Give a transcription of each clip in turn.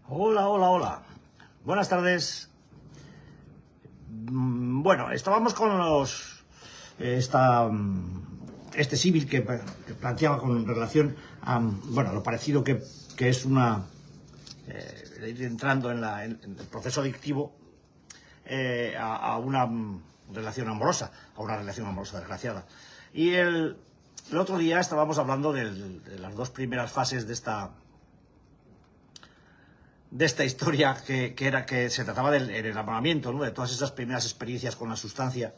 Hola, hola, hola. Buenas tardes. Bueno, estábamos con este símil que planteaba con relación a, bueno, lo parecido que es ir entrando en el proceso adictivo a una relación amorosa, desgraciada. Y el otro día estábamos hablando de las dos primeras fases de esta historia que se trataba del enamoramiento, ¿no? De todas esas primeras experiencias con la sustancia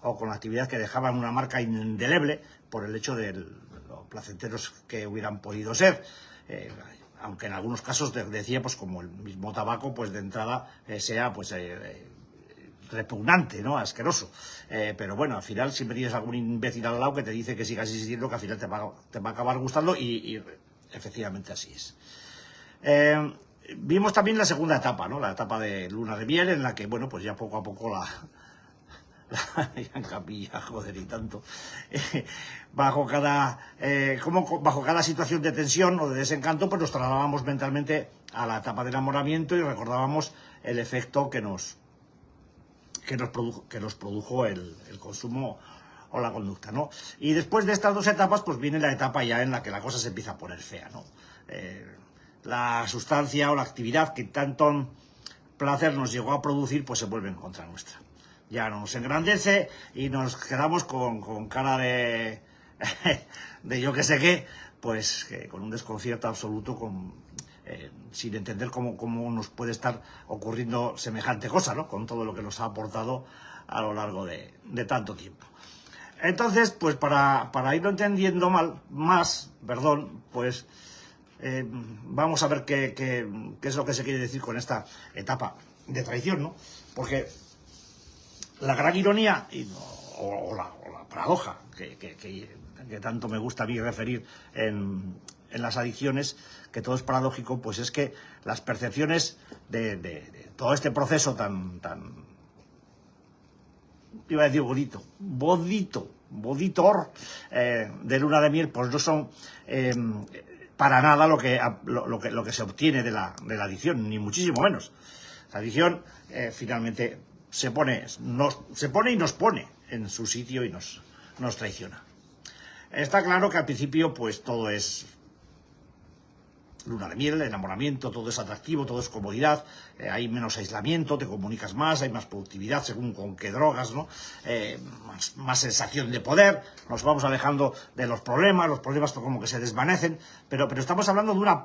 o con la actividad que dejaban una marca indeleble por el hecho de lo placenteros que hubieran podido ser. Aunque en algunos casos decía, pues como el mismo tabaco, pues de entrada sea pues repugnante, ¿no? Asqueroso. Pero bueno, al final siempre tienes algún imbécil al lado que te dice que sigas insistiendo, que al final te va a acabar gustando y efectivamente así es. Vimos también la segunda etapa, ¿no? La etapa de luna de miel, en la que, bueno, pues ya poco a poco ya en capilla, joder, y tanto. Bajo cada situación de tensión o de desencanto, pues nos trasladábamos mentalmente a la etapa de enamoramiento y recordábamos el efecto que nos produjo el consumo o la conducta, ¿no? Y después de estas dos etapas, pues viene la etapa ya en la que la cosa se empieza a poner fea, ¿no? La sustancia o la actividad que tanto placer nos llegó a producir, pues se vuelve en contra nuestra. Ya no nos engrandece y nos quedamos con cara de de yo que sé qué, pues con un desconcierto absoluto, sin entender cómo nos puede estar ocurriendo semejante cosa, ¿no? Con todo lo que nos ha aportado a lo largo de tanto tiempo. Entonces, pues para irlo entendiendo pues vamos a ver qué es lo que se quiere decir con esta etapa de traición, ¿no? Porque la gran ironía o la paradoja que tanto me gusta a mí referir en las adicciones, que todo es paradójico, pues es que las percepciones de todo este proceso tan iba a decir boditor de luna de miel, pues no son para nada lo que se obtiene de la adicción, ni muchísimo menos. La adicción finalmente se pone y nos pone en su sitio y nos traiciona. Está claro que al principio pues todo es luna de miel, enamoramiento, todo es atractivo, todo es comodidad, hay menos aislamiento, te comunicas más, hay más productividad según con qué drogas, ¿no? Más sensación de poder, nos vamos alejando de los problemas como que se desvanecen, pero estamos hablando de una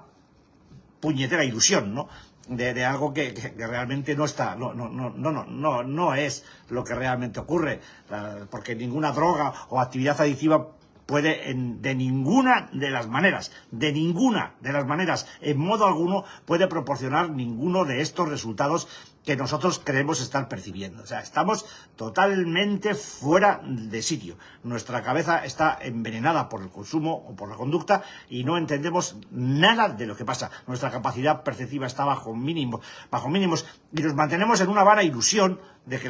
puñetera ilusión, ¿no? De algo que realmente no está, no es lo que realmente ocurre, porque ninguna droga o actividad adictiva puede de ninguna de las maneras, en modo alguno, puede proporcionar ninguno de estos resultados que nosotros creemos estar percibiendo. O sea, estamos totalmente fuera de sitio. Nuestra cabeza está envenenada por el consumo o por la conducta y no entendemos nada de lo que pasa. Nuestra capacidad perceptiva está bajo mínimos y nos mantenemos en una vana ilusión de que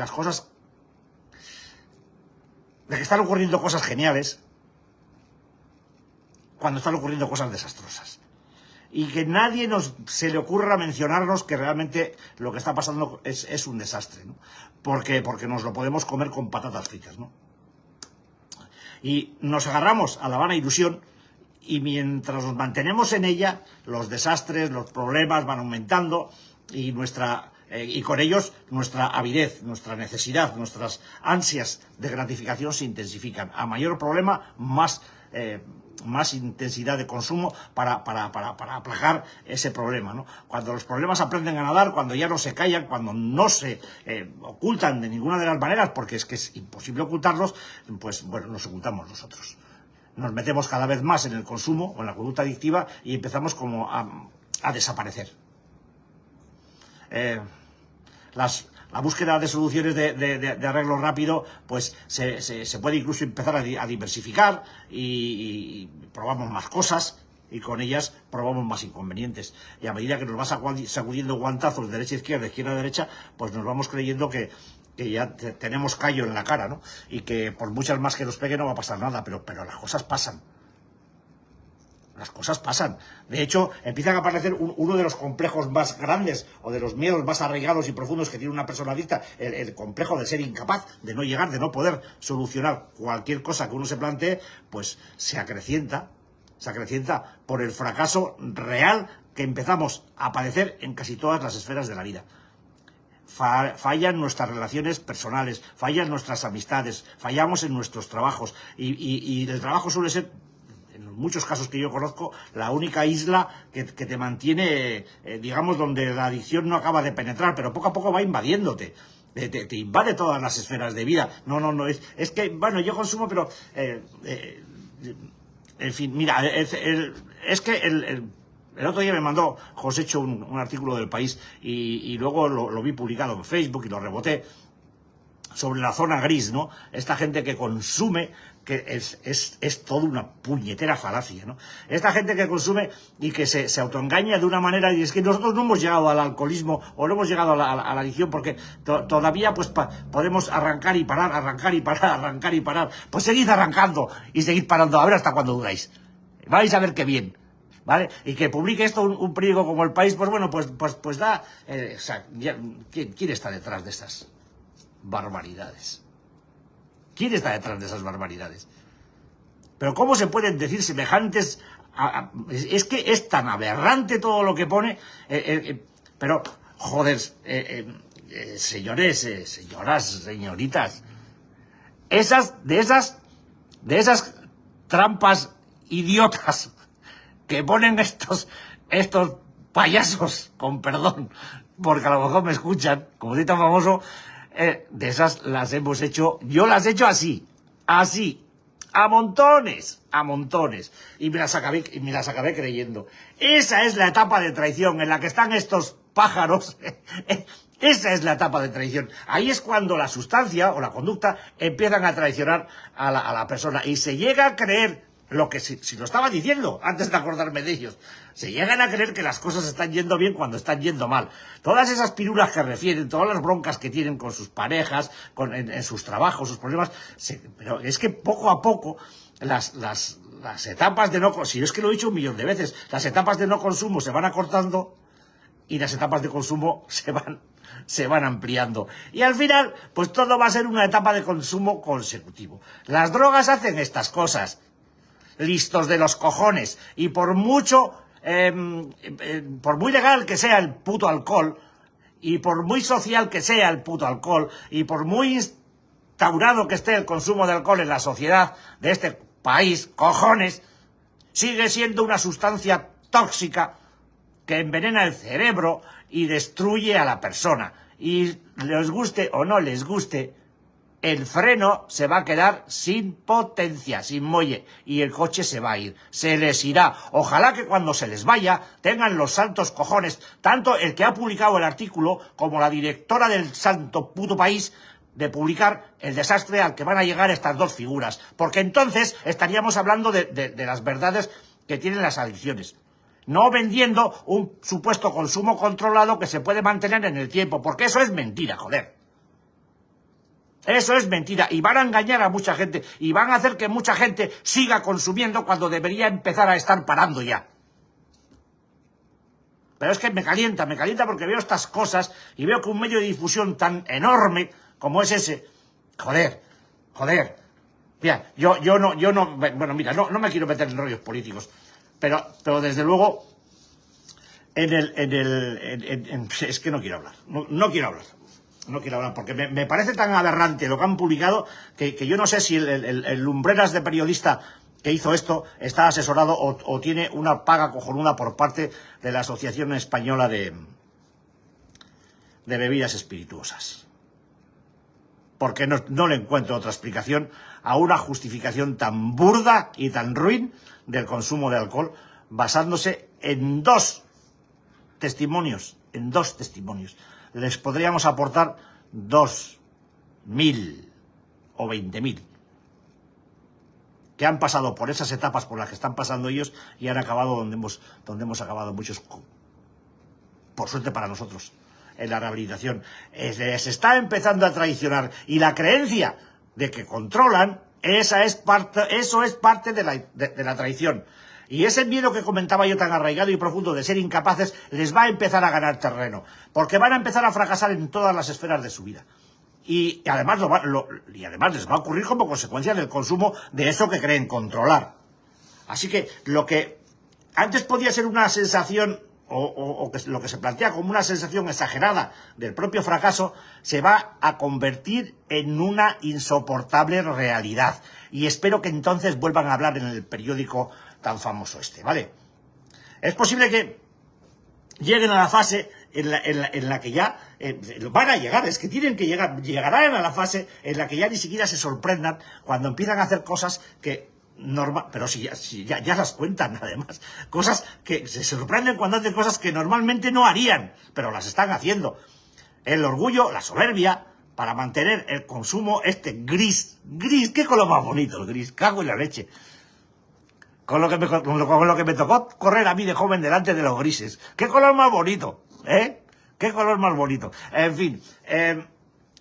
están ocurriendo cosas geniales, cuando están ocurriendo cosas desastrosas. Y que nadie se le ocurra mencionarnos que realmente lo que está pasando es un desastre, ¿no? Porque nos lo podemos comer con patatas fritas, ¿no? Y nos agarramos a la vana ilusión y mientras nos mantenemos en ella, los desastres, los problemas van aumentando y con ellos nuestra avidez, nuestra necesidad, nuestras ansias de gratificación se intensifican. A mayor problema, más intensidad de consumo para aplacar ese problema, ¿no? Cuando los problemas aprenden a nadar, cuando ya no se callan, cuando no se ocultan de ninguna de las maneras, porque es que es imposible ocultarlos, pues bueno, nos ocultamos nosotros. Nos metemos cada vez más en el consumo o en la conducta adictiva y empezamos como a desaparecer. La búsqueda de soluciones de arreglo rápido, pues se puede incluso empezar a diversificar y probamos más cosas y con ellas probamos más inconvenientes. Y a medida que nos vas sacudiendo guantazos de derecha a izquierda a derecha, pues nos vamos creyendo que ya tenemos callo en la cara, ¿no? Y que por muchas más que nos pegue no va a pasar nada, pero las cosas pasan. las cosas pasan. De hecho, empiezan a aparecer uno de los complejos más grandes o de los miedos más arraigados y profundos que tiene una persona adicta, el complejo de ser incapaz, de no llegar, de no poder solucionar cualquier cosa que uno se plantee, pues se acrecienta por el fracaso real que empezamos a padecer en casi todas las esferas de la vida. Fallan nuestras relaciones personales, fallan nuestras amistades, fallamos en nuestros trabajos y el trabajo suele ser, en muchos casos que yo conozco, la única isla que te mantiene, digamos, donde la adicción no acaba de penetrar, pero poco a poco va invadiéndote. Te invade todas las esferas de vida. No, es que, bueno, yo consumo, pero... en fin, mira, es que el otro día me mandó Josécho un artículo del País y luego lo vi publicado en Facebook y lo reboté sobre la zona gris, ¿no? Esta gente que consume, que es toda una puñetera falacia, ¿no? Esta gente que consume y que se autoengaña de una manera, y es que nosotros no hemos llegado al alcoholismo o no hemos llegado a la adicción porque todavía pues podemos arrancar y parar, arrancar y parar, arrancar y parar. Pues seguid arrancando y seguid parando, a ver hasta cuándo duráis. Vais a ver qué bien. ¿Vale? Y que publique esto un periódico como El País, pues bueno, pues da... o sea, ¿quién está detrás de estas barbaridades? ¿Quién está detrás de esas barbaridades? Pero ¿cómo se pueden decir semejantes... es que es tan aberrante todo lo que pone... pero, joder, señores, señoras, señoritas, de esas trampas idiotas que ponen estos payasos, con perdón, porque a lo mejor me escuchan, como soy tan famoso, de esas las hemos hecho, yo las he hecho así, a montones, y me las acabé creyendo. Esa es la etapa de traición en la que están estos pájaros. Esa es la etapa de traición. Ahí es cuando la sustancia o la conducta empiezan a traicionar a la persona y se llega a creer lo que si lo estaba diciendo antes de acordarme de ellos. Se llegan a creer que las cosas están yendo bien cuando están yendo mal. Todas esas pirulas que refieren, todas las broncas que tienen con sus parejas, en sus trabajos, sus problemas, pero es que poco a poco las etapas de no... Si es que lo he dicho 1.000.000 de veces, las etapas de no consumo se van acortando y las etapas de consumo se van ampliando. Y al final, pues todo va a ser una etapa de consumo consecutivo. Las drogas hacen estas cosas. Listos de los cojones, y por mucho, por muy legal que sea el puto alcohol, y por muy social que sea el puto alcohol, y por muy instaurado que esté el consumo de alcohol en la sociedad de este país, cojones, sigue siendo una sustancia tóxica que envenena el cerebro y destruye a la persona. Y les guste o no les guste, el freno se va a quedar sin potencia, sin muelle, y el coche se va a ir, se les irá. Ojalá que cuando se les vaya tengan los santos cojones, tanto el que ha publicado el artículo como la directora del santo puto país, de publicar el desastre al que van a llegar estas dos figuras, porque entonces estaríamos hablando de las verdades que tienen las adicciones. No vendiendo un supuesto consumo controlado que se puede mantener en el tiempo, porque eso es mentira, joder. Eso es mentira, y van a engañar a mucha gente, y van a hacer que mucha gente siga consumiendo cuando debería empezar a estar parando ya. Pero es que me calienta porque veo estas cosas, y veo que un medio de difusión tan enorme como es ese, joder, mira, yo no, bueno, mira, no me quiero meter en rollos políticos, pero desde luego, es que no quiero hablar, no quiero hablar, porque me parece tan aberrante lo que han publicado que yo no sé si el lumbreras de periodista que hizo esto está asesorado o tiene una paga cojonuda por parte de la Asociación Española de Bebidas Espirituosas. Porque no le encuentro otra explicación a una justificación tan burda y tan ruin del consumo de alcohol, basándose en dos testimonios. Les podríamos aportar 2.000 o 20.000 que han pasado por esas etapas por las que están pasando ellos y han acabado donde hemos acabado muchos, por suerte para nosotros, en la rehabilitación. Se está empezando a traicionar, y la creencia de que controlan, eso es parte de la traición. Y ese miedo que comentaba yo tan arraigado y profundo de ser incapaces les va a empezar a ganar terreno, porque van a empezar a fracasar en todas las esferas de su vida. Y además, además les va a ocurrir como consecuencia del consumo de eso que creen controlar. Así que lo que antes podía ser una sensación, o que lo que se plantea como una sensación exagerada del propio fracaso, se va a convertir en una insoportable realidad. Y espero que entonces vuelvan a hablar en el periódico tan famoso este, ¿vale? Es posible que lleguen a la fase en la que ya van a llegar, es que tienen que llegar, llegarán a la fase en la que ya ni siquiera se sorprendan cuando empiezan a hacer cosas que pero si ya las cuentan además, cosas que se sorprenden cuando hacen cosas que normalmente no harían, pero las están haciendo. El orgullo, la soberbia, para mantener el consumo gris, qué color más bonito el gris, cago en la leche. Con lo que me tocó correr a mí de joven delante de los grises. ¡Qué color más bonito! ¿Eh? ¡Qué color más bonito! En fin,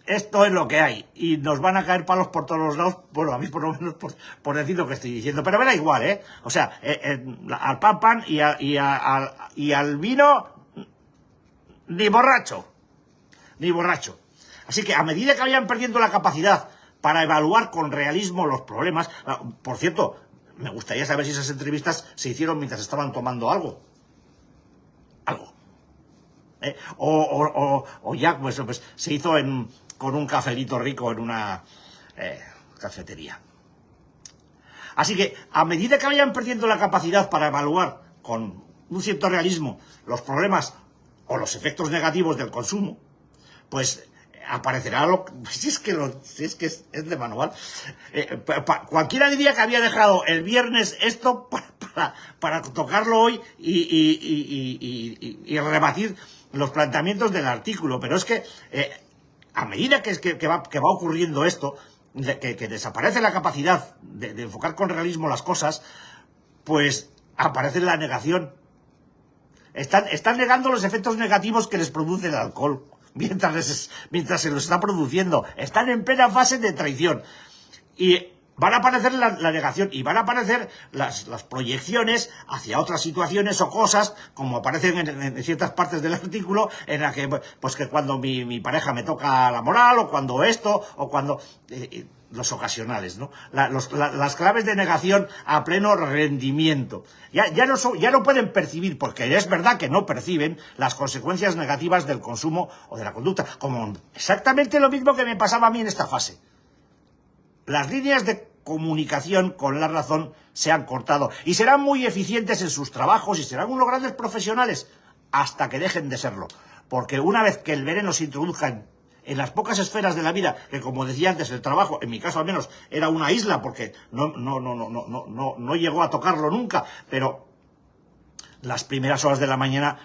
esto es lo que hay. Y nos van a caer palos por todos los lados. Bueno, a mí por lo menos por decir lo que estoy diciendo. Pero me da igual, ¿eh? O sea, al pan y al vino, ni borracho. Ni borracho. Así que a medida que vayan perdiendo la capacidad para evaluar con realismo los problemas... Por cierto, me gustaría saber si esas entrevistas se hicieron mientras estaban tomando algo. O ya pues se hizo con un cafelito rico en una cafetería. Así que a medida que vayan perdiendo la capacidad para evaluar con un cierto realismo los problemas o los efectos negativos del consumo, pues aparecerá si es que es de manual. Cualquiera diría que había dejado el viernes esto para tocarlo hoy y rebatir los planteamientos del artículo, pero es que a medida que va ocurriendo esto, que desaparece la capacidad de enfocar con realismo las cosas, pues aparece la negación. Están negando los efectos negativos que les produce el alcohol mientras se los está produciendo. Están en plena fase de traición. Y van a aparecer la negación y van a aparecer las proyecciones hacia otras situaciones o cosas, como aparecen en ciertas partes del artículo, en la que, pues que cuando mi pareja me toca la moral, o cuando esto, o cuando... los ocasionales, ¿no? Las claves de negación a pleno rendimiento. Ya no pueden percibir, porque es verdad que no perciben las consecuencias negativas del consumo o de la conducta, como exactamente lo mismo que me pasaba a mí en esta fase. Las líneas de comunicación con la razón se han cortado y serán muy eficientes en sus trabajos y serán unos grandes profesionales hasta que dejen de serlo, porque una vez que el veneno se introduzca en las pocas esferas de la vida, que como decía antes, el trabajo, en mi caso al menos, era una isla, porque no llegó a tocarlo nunca, pero las primeras horas de la mañana,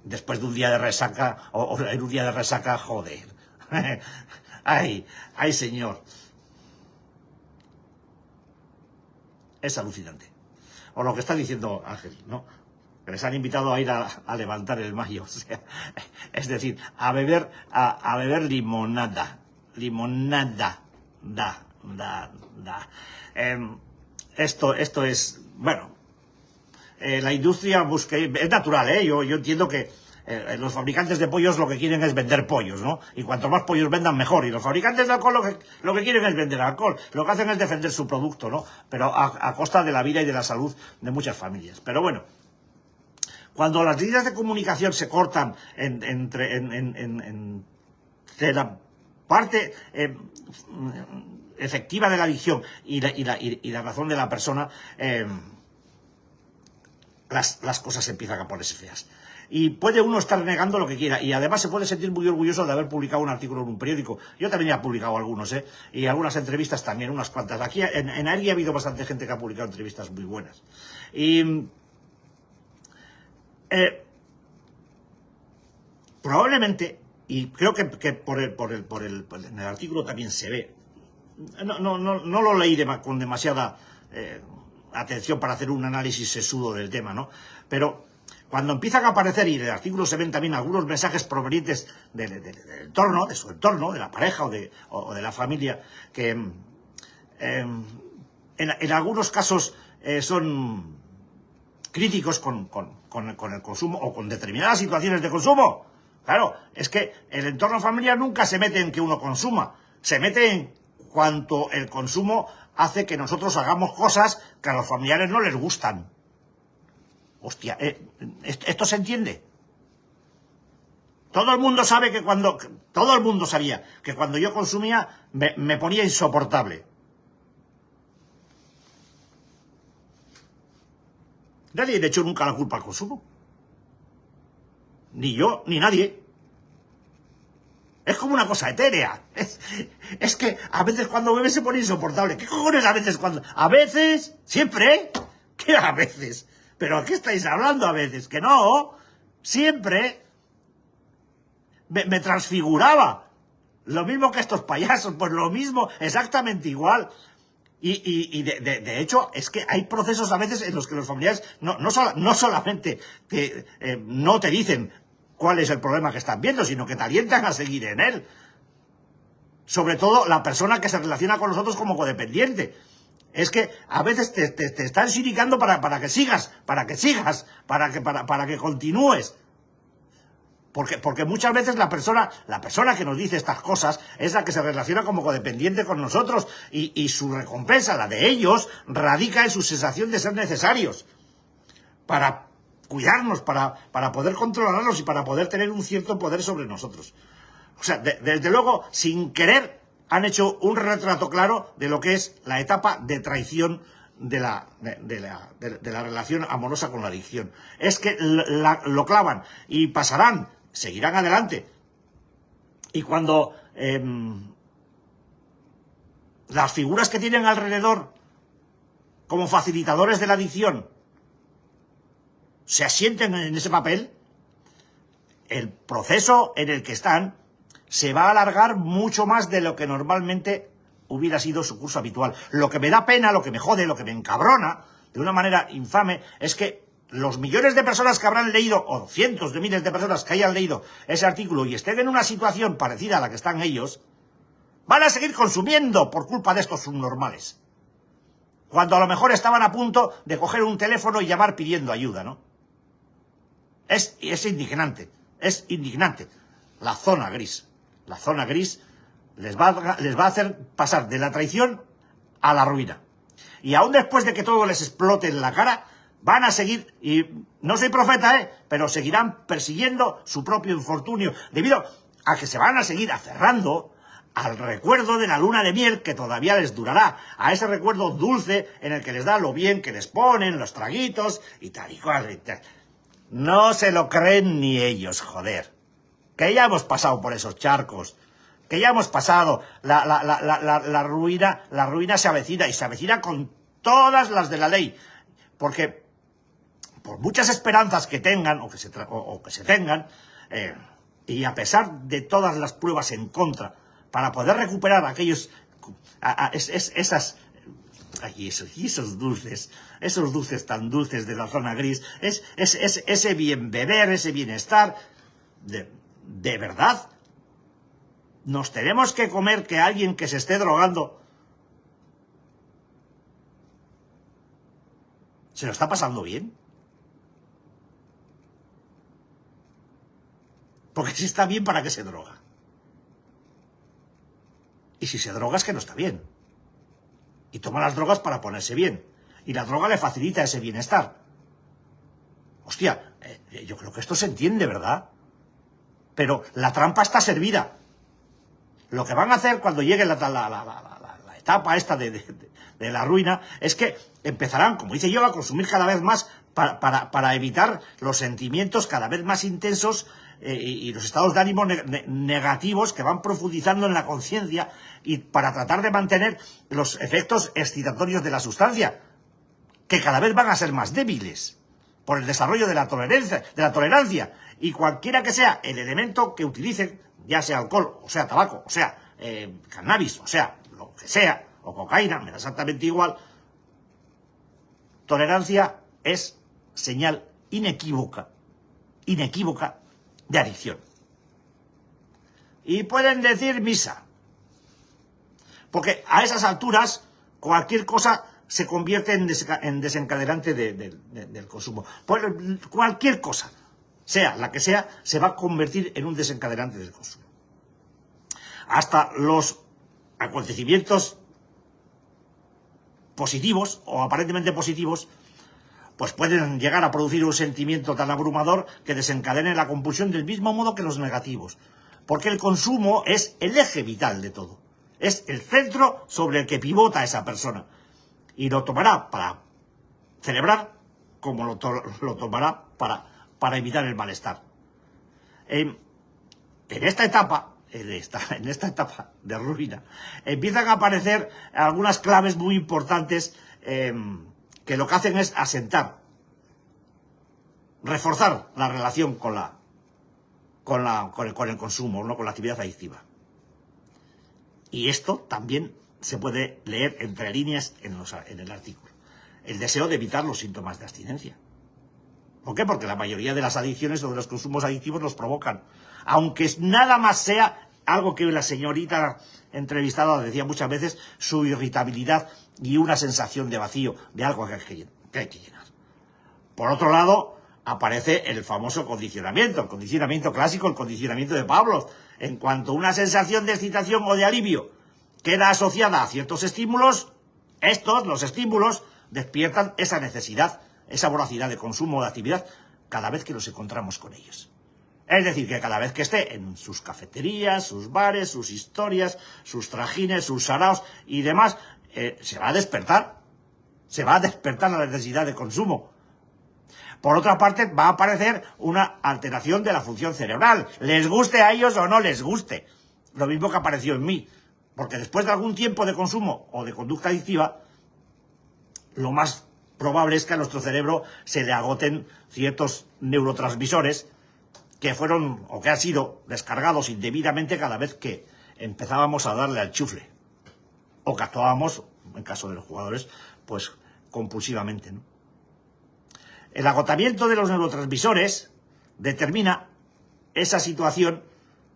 después de un día de resaca, o en un día de resaca, joder, ay señor, es alucinante. O lo que está diciendo Ángel, ¿no? Que les han invitado a ir a levantar el mayo, o sea, es decir, a beber limonada, esto es, bueno, la industria busca, es natural, yo entiendo que los fabricantes de pollos lo que quieren es vender pollos, ¿no? Y cuanto más pollos vendan, mejor. Y los fabricantes de alcohol lo que quieren es vender alcohol. Lo que hacen es defender su producto, ¿no? Pero a costa de la vida y de la salud de muchas familias. Pero bueno, cuando las líneas de comunicación se cortan entre la parte efectiva de la adicción y la razón de la persona, las cosas empiezan a ponerse feas. Y puede uno estar negando lo que quiera, y además se puede sentir muy orgulloso de haber publicado un artículo en un periódico. Yo también he publicado algunos, y algunas entrevistas también, unas cuantas. Aquí en AERI ha habido bastante gente que ha publicado entrevistas muy buenas. Y probablemente, y creo que en el artículo también se ve, no lo leí con demasiada atención para hacer un análisis sesudo del tema, ¿no? Pero cuando empiezan a aparecer, y en el artículo se ven también algunos mensajes provenientes del entorno, de su entorno, de la pareja o de la familia, que en algunos casos son críticos con el consumo o con determinadas situaciones de consumo. Claro, es que el entorno familiar nunca se mete en que uno consuma, se mete en cuanto el consumo hace que nosotros hagamos cosas que a los familiares no les gustan. Hostia, ¿esto se entiende? Todo el mundo sabe que todo el mundo sabía que cuando yo consumía me ponía insoportable. Nadie le echó nunca la culpa al consumo. Ni yo, ni nadie. Es como una cosa etérea. Es que a veces cuando bebe se pone insoportable. ¿Qué cojones a veces cuando...? ¿A veces? ¿Siempre? ¿Qué a veces? ¿Pero a qué estáis hablando a veces? Que no. Siempre. Me transfiguraba. Lo mismo que estos payasos. Pues lo mismo, exactamente igual. Y de hecho, es que hay procesos a veces en los que los familiares no solamente no te dicen cuál es el problema que están viendo, sino que te alientan a seguir en él. Sobre todo la persona que se relaciona con nosotros como codependiente. Es que a veces te están sindicando para que sigas, para que continúes. Porque muchas veces la persona que nos dice estas cosas es la que se relaciona como codependiente con nosotros y su recompensa, la de ellos, radica en su sensación de ser necesarios para cuidarnos, para poder controlarnos y para poder tener un cierto poder sobre nosotros. O sea, desde luego, sin querer, han hecho un retrato claro de lo que es la etapa de traición de la relación amorosa con la adicción. Es que lo clavan y pasarán, seguirán adelante. Y cuando las figuras que tienen alrededor como facilitadores de la adicción se asienten en ese papel, el proceso en el que están se va a alargar mucho más de lo que normalmente hubiera sido su curso habitual. Lo que me da pena, lo que me jode, lo que me encabrona, de una manera infame, es que los millones de personas que habrán leído, o cientos de miles de personas que hayan leído ese artículo y estén en una situación parecida a la que están ellos, van a seguir consumiendo por culpa de estos subnormales. Cuando a lo mejor estaban a punto de coger un teléfono y llamar pidiendo ayuda, ¿no? Es indignante, es indignante. La zona gris les va a hacer pasar de la traición a la ruina. Y aún después de que todo les explote en la cara, van a seguir, y no soy profeta, pero seguirán persiguiendo su propio infortunio, debido a que se van a seguir aferrando al recuerdo de la luna de miel que todavía les durará, a ese recuerdo dulce en el que les da lo bien que les ponen, los traguitos y tal y cual y tal. No se lo creen ni ellos, joder. Que ya hemos pasado por esos charcos. Que ya hemos pasado. La ruina se avecina, y se avecina con todas las de la ley. Porque por muchas esperanzas que tengan, o que se tengan, y a pesar de todas las pruebas en contra, para poder recuperar aquellos, esos dulces tan dulces de la zona gris, ese bien beber, ese bienestar, de verdad, nos tenemos que comer que alguien que se esté drogando se lo está pasando bien. Porque si está bien, ¿para qué se droga? Y si se droga es que no está bien. Y toma las drogas para ponerse bien. Y la droga le facilita ese bienestar. Hostia, yo creo que esto se entiende, ¿verdad? Pero la trampa está servida. Lo que van a hacer cuando llegue la etapa esta de la ruina es que empezarán, como dice yo, a consumir cada vez más para evitar los sentimientos cada vez más intensos y los estados de ánimo negativos que van profundizando en la conciencia, y para tratar de mantener los efectos excitatorios de la sustancia, que cada vez van a ser más débiles por el desarrollo de la tolerancia, y cualquiera que sea el elemento que utilicen, ya sea alcohol, o sea tabaco, o sea cannabis, o sea lo que sea, o cocaína, me da exactamente igual, tolerancia es señal inequívoca de adicción. Y pueden decir misa, porque a esas alturas cualquier cosa se convierte en desencadenante del consumo. Pues cualquier cosa, sea la que sea, se va a convertir en un desencadenante del consumo. Hasta los acontecimientos positivos o aparentemente positivos, pues pueden llegar a producir un sentimiento tan abrumador que desencadene la compulsión del mismo modo que los negativos. Porque el consumo es el eje vital de todo. Es el centro sobre el que pivota esa persona. Y lo tomará para celebrar como lo tomará para evitar el malestar. En esta etapa de ruina, empiezan a aparecer algunas claves muy importantes que lo que hacen es asentar, reforzar la relación con el consumo, ¿no? Con la actividad adictiva. Y esto también se puede leer entre líneas en el artículo. El deseo de evitar los síntomas de abstinencia. ¿Por qué? Porque la mayoría de las adicciones o de los consumos adictivos los provocan. Aunque nada más sea algo que la señorita entrevistada decía muchas veces, su irritabilidad y una sensación de vacío, de algo que hay que llenar. Por otro lado, aparece el famoso condicionamiento, el condicionamiento clásico, el condicionamiento de Pavlov. En cuanto una sensación de excitación o de alivio queda asociada a ciertos estímulos, los estímulos, despiertan esa necesidad, esa voracidad de consumo o de actividad cada vez que nos encontramos con ellos. Es decir, que cada vez que esté en sus cafeterías, sus bares, sus historias, sus trajines, sus saraos y demás, se va a despertar la necesidad de consumo. Por otra parte, va a aparecer una alteración de la función cerebral, les guste a ellos o no les guste. Lo mismo que apareció en mí, porque después de algún tiempo de consumo o de conducta adictiva, lo más probable es que a nuestro cerebro se le agoten ciertos neurotransmisores que fueron o que han sido descargados indebidamente cada vez que empezábamos a darle al chufle, o que actuábamos, en caso de los jugadores, pues compulsivamente, ¿no? El agotamiento de los neurotransmisores determina esa situación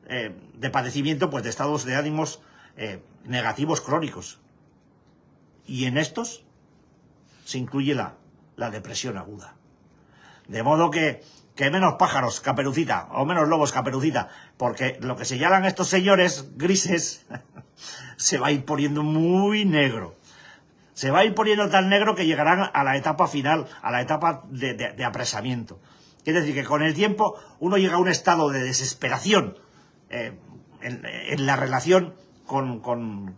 de padecimiento, pues de estados de ánimos negativos crónicos. Y en estos se incluye la depresión aguda. De modo que menos pájaros, Caperucita, o menos lobos, Caperucita, porque lo que señalan estos señores grises se va a ir poniendo muy negro. Se va a ir poniendo tan negro que llegarán a la etapa final, a la etapa de apresamiento. Es decir, que con el tiempo uno llega a un estado de desesperación en la relación con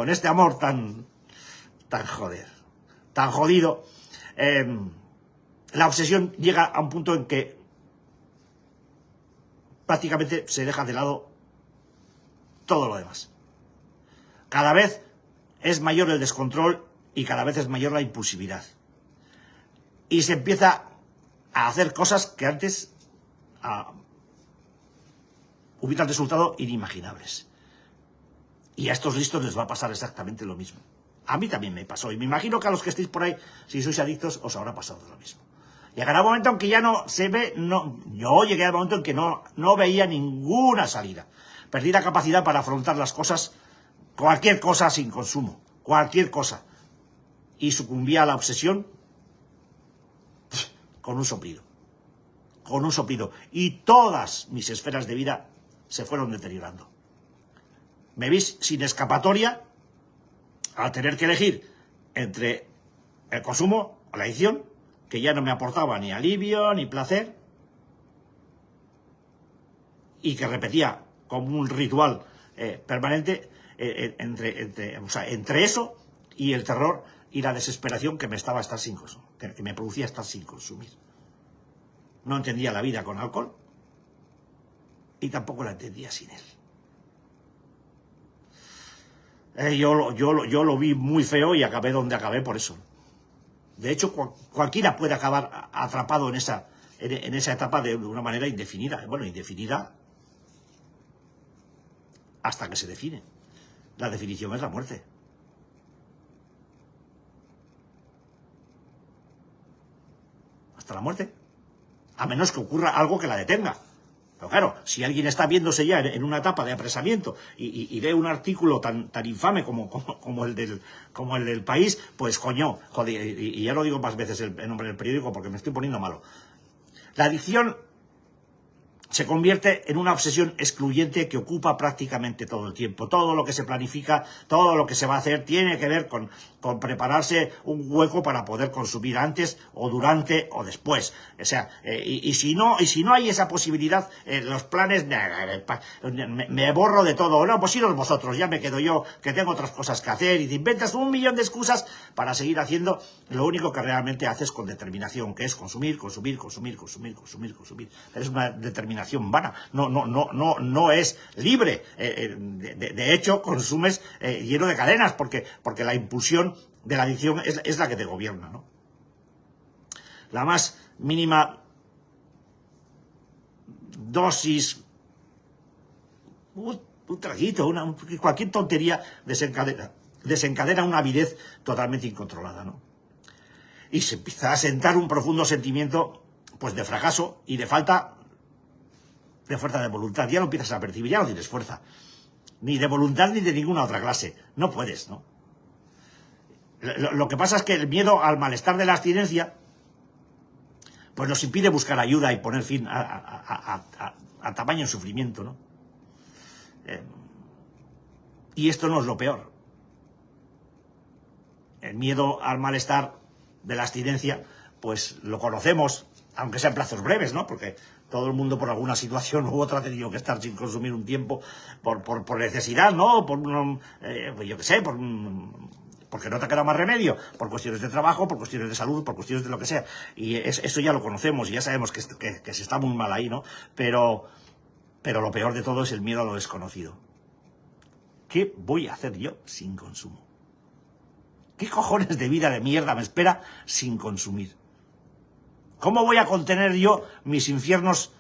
este amor tan jodido. La obsesión llega a un punto en que prácticamente se deja de lado todo lo demás. Cada vez es mayor el descontrol y cada vez es mayor la impulsividad. Y se empieza a hacer cosas que antes hubieran resultado inimaginables. Y a estos listos les va a pasar exactamente lo mismo. A mí también me pasó, y me imagino que a los que estéis por ahí, si sois adictos, os habrá pasado lo mismo. Llegará un momento en que ya no se ve, yo llegué al momento en que no veía ninguna salida. Perdí la capacidad para afrontar las cosas, cualquier cosa sin consumo, cualquier cosa. Y sucumbía a la obsesión con un soplido. Y todas mis esferas de vida se fueron deteriorando. Me vi sin escapatoria al tener que elegir entre el consumo o la adicción, que ya no me aportaba ni alivio ni placer, y que repetía como un ritual permanente entre eso y el terror y la desesperación que me estaba estar sin consumir, que me producía estar sin consumir. No entendía la vida con alcohol y tampoco la entendía sin él. Yo lo vi muy feo y acabé donde acabé por eso. De hecho, cualquiera puede acabar atrapado en esa etapa de una manera indefinida. Bueno, indefinida hasta que se define. La definición es la muerte. Hasta la muerte. A menos que ocurra algo que la detenga. Pero claro, si alguien está viéndose ya en una etapa de apresamiento y ve un artículo tan infame como el del País, pues coño, joder, y ya lo digo más veces el nombre del periódico porque me estoy poniendo malo. La adicción se convierte en una obsesión excluyente que ocupa prácticamente todo el tiempo. Todo lo que se planifica, todo lo que se va a hacer, tiene que ver con prepararse un hueco para poder consumir antes o durante o después. O sea, y si no hay esa posibilidad, los planes, me borro de todo. No, pues iros vosotros, ya me quedo yo, que tengo otras cosas que hacer, y te inventas 1.000.000 de excusas para seguir haciendo lo único que realmente haces con determinación, que es consumir. Es una determinación vana, no es libre. De hecho, consumes lleno de cadenas, porque la impulsión de la adicción es la que te gobierna, ¿no? La más mínima dosis, un traguito, cualquier tontería desencadena una avidez totalmente incontrolada, ¿no? Y se empieza a sentar un profundo sentimiento, pues, de fracaso y de falta de fuerza de voluntad. Ya lo empiezas a percibir, ya no tienes fuerza, ni de voluntad ni de ninguna otra clase. No puedes, ¿no? Lo que pasa es que el miedo al malestar de la abstinencia pues nos impide buscar ayuda y poner fin a tamaño sufrimiento, ¿no? Y esto no es lo peor. El miedo al malestar de la abstinencia, pues lo conocemos, aunque sea en plazos breves, ¿no? Porque todo el mundo por alguna situación u otra ha tenido que estar sin consumir un tiempo por necesidad, ¿no? Pues yo qué sé, porque no te queda más remedio, por cuestiones de trabajo, por cuestiones de salud, por cuestiones de lo que sea. Y eso ya lo conocemos y ya sabemos que se está muy mal ahí, ¿no? Pero lo peor de todo es el miedo a lo desconocido. ¿Qué voy a hacer yo sin consumo? ¿Qué cojones de vida de mierda me espera sin consumir? ¿Cómo voy a contener yo mis infiernos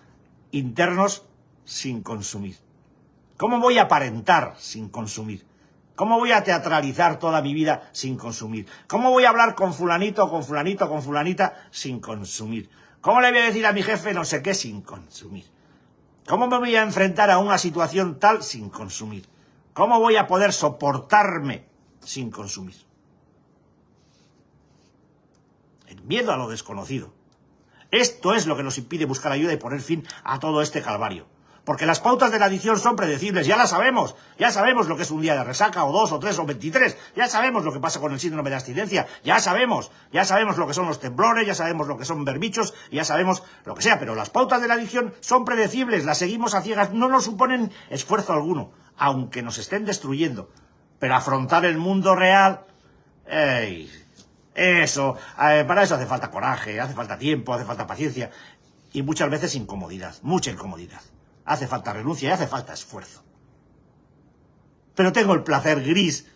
internos sin consumir? ¿Cómo voy a aparentar sin consumir? ¿Cómo voy a teatralizar toda mi vida sin consumir? ¿Cómo voy a hablar con fulanito, con fulanita sin consumir? ¿Cómo le voy a decir a mi jefe no sé qué sin consumir? ¿Cómo me voy a enfrentar a una situación tal sin consumir? ¿Cómo voy a poder soportarme sin consumir? El miedo a lo desconocido. Esto es lo que nos impide buscar ayuda y poner fin a todo este calvario. Porque las pautas de la adicción son predecibles, ya las sabemos. Ya sabemos lo que es un día de resaca, o 2, o 3, o 23. Ya sabemos lo que pasa con el síndrome de abstinencia. Ya sabemos lo que son los temblores, ya sabemos lo que son verbichos, ya sabemos lo que sea. Pero las pautas de la adicción son predecibles, las seguimos a ciegas, no nos suponen esfuerzo alguno, aunque nos estén destruyendo. Pero afrontar el mundo real... para eso hace falta coraje, hace falta tiempo, hace falta paciencia y muchas veces incomodidad, mucha incomodidad. Hace falta renuncia y hace falta esfuerzo. Pero tengo el placer gris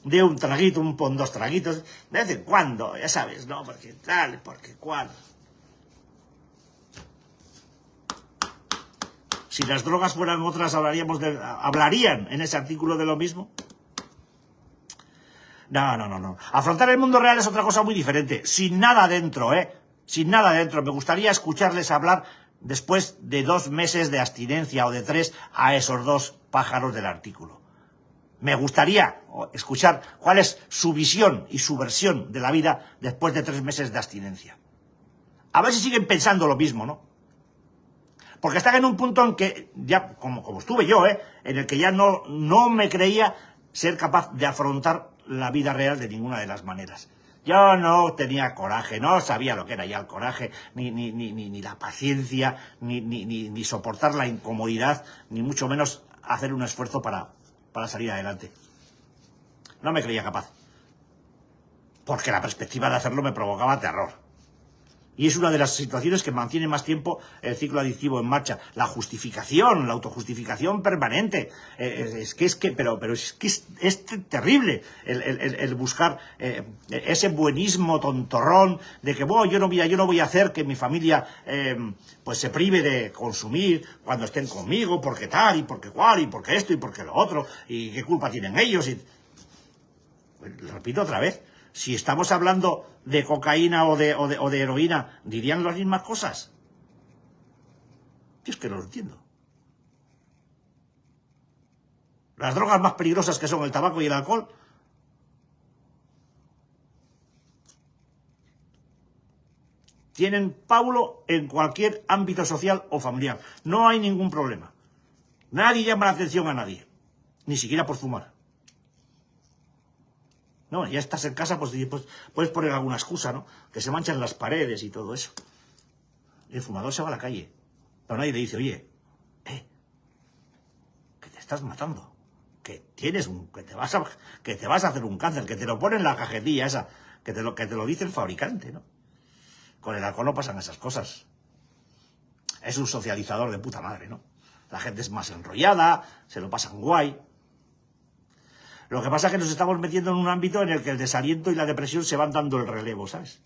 de un traguito, dos traguitos, de vez en cuando, ya sabes, ¿no? Porque tal, porque cual. Si las drogas fueran otras, ¿hablarían en ese artículo de lo mismo? No. Afrontar el mundo real es otra cosa muy diferente. Sin nada dentro, Sin nada dentro. Me gustaría escucharles hablar después de 2 meses de abstinencia o de 3 a esos 2 pájaros del artículo. Me gustaría escuchar cuál es su visión y su versión de la vida después de 3 meses de abstinencia. A ver si siguen pensando lo mismo, ¿no? Porque están en un punto en que, ya como estuve yo, en el que ya no me creía ser capaz de afrontar la vida real de ninguna de las maneras. Yo no tenía coraje, no sabía lo que era ya el coraje, ni la paciencia, ni soportar la incomodidad, ni mucho menos hacer un esfuerzo para salir adelante. No me creía capaz. Porque la perspectiva de hacerlo me provocaba terror. Y es una de las situaciones que mantiene más tiempo el ciclo adictivo en marcha. La justificación, la autojustificación permanente. Es que es terrible el buscar ese buenismo tontorrón de que, bueno, yo no voy a hacer que mi familia pues se prive de consumir cuando estén conmigo, porque tal, y porque cual, y porque esto, y porque lo otro, y qué culpa tienen ellos. Lo repito otra vez. Si estamos hablando de cocaína o de heroína, ¿dirían las mismas cosas? Yo es que no lo entiendo. Las drogas más peligrosas que son el tabaco y el alcohol tienen Paulo en cualquier ámbito social o familiar. No hay ningún problema. Nadie llama la atención a nadie. Ni siquiera por fumar. No, ya estás en casa, pues puedes poner alguna excusa, ¿no? Que se manchan las paredes y todo eso. Y el fumador se va a la calle. Pero nadie le dice, oye, que te estás matando. Que te vas a hacer un cáncer, que te lo ponen en la cajetilla esa, que te lo dice el fabricante, ¿no? Con el alcohol no pasan esas cosas. Es un socializador de puta madre, ¿no? La gente es más enrollada, se lo pasan guay. Lo que pasa es que nos estamos metiendo en un ámbito en el que el desaliento y la depresión se van dando el relevo, ¿sabes?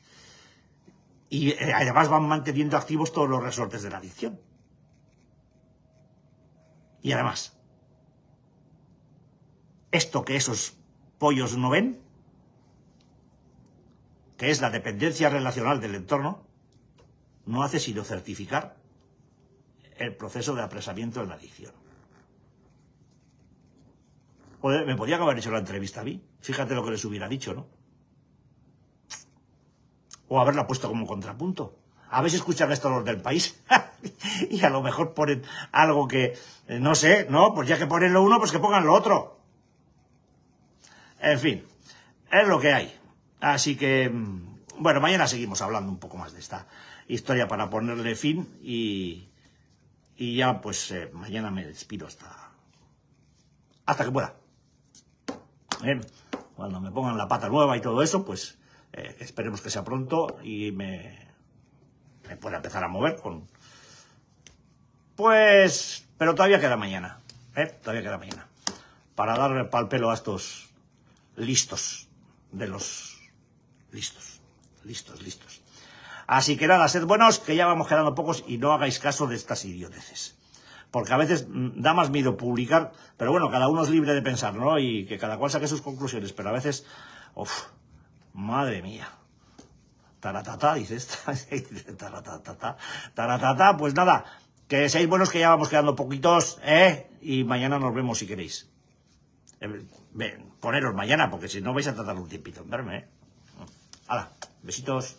Y además van manteniendo activos todos los resortes de la adicción. Y además, esto que esos pollos no ven, que es la dependencia relacional del entorno, no hace sino certificar el proceso de apresamiento de la adicción. Joder, me podía haber hecho la entrevista a mí. Fíjate lo que les hubiera dicho, ¿no? O haberla puesto como contrapunto. A ver si escuchan esto los del País. Y a lo mejor ponen algo que, no sé, ¿no? Pues ya que ponen lo uno, pues que pongan lo otro. En fin, es lo que hay. Así que, bueno, mañana seguimos hablando un poco más de esta historia para ponerle fin y ya, pues, mañana me despido hasta que pueda. Cuando me pongan la pata nueva y todo eso, pues esperemos que sea pronto y me pueda empezar a mover con... Pues... Pero todavía queda mañana. Todavía queda mañana. Para darle pal pelo a estos listos. De los listos. Listos. Así que nada, sed buenos, que ya vamos quedando pocos y no hagáis caso de estas idioteces. Porque a veces da más miedo publicar, pero bueno, cada uno es libre de pensar, ¿no? Y que cada cual saque sus conclusiones, pero a veces, madre mía. Taratata, dices, taratata, pues nada, que seáis buenos, que ya vamos quedando poquitos, y mañana nos vemos si queréis. Poneros mañana, porque si no vais a tardar un tiempito en verme, Hala, besitos.